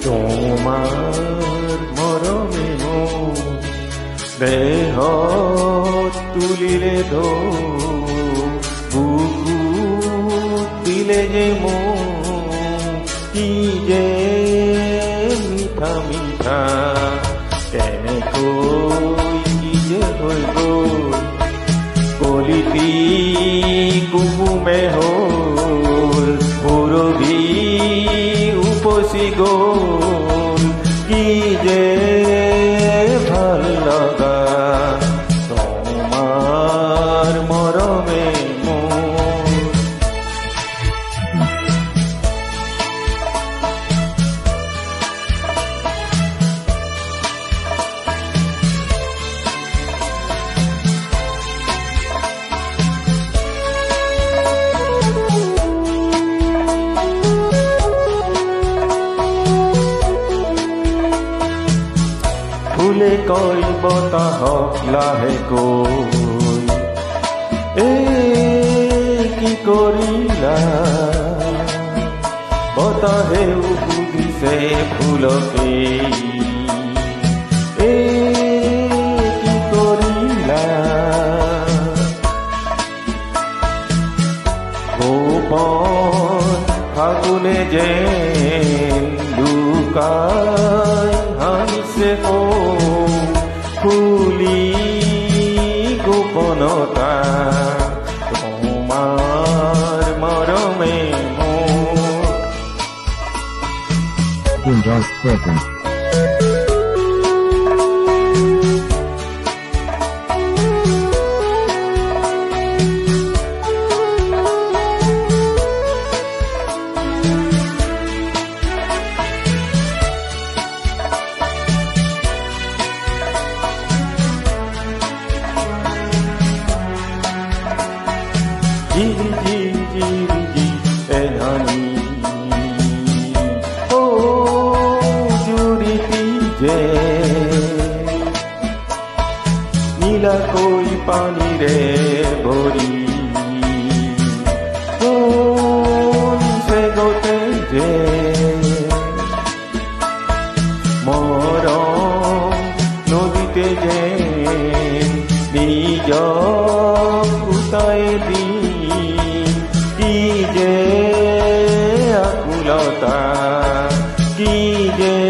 তোমার মরমে মন দেহ তুলিলে বুকু দিলে যে মন কি যে মিঠা মিঠা কেনেকৈ কি যে হৈ গ'ল কলিটি কুহুমে হ'ল সুৰভি উপচি গ'ল কি যে ভাল লগা তোমাৰ মৰমে মোৰ ফুলে কয় বতাহক লাহেকৈ কি কৰিলা বতাহেও সুধিছে ফুলকে কি কৰিলা গোপন ফাগুনে যেন লুকাই হাসে ফুলি গোপনতা তোমার মরমে Punjab's present. Jiri jiri jiri jiri enhani juriti je nila koi pani re bori se gote je morom nodite je nijok utaye di কি যে আকুলতা কি যে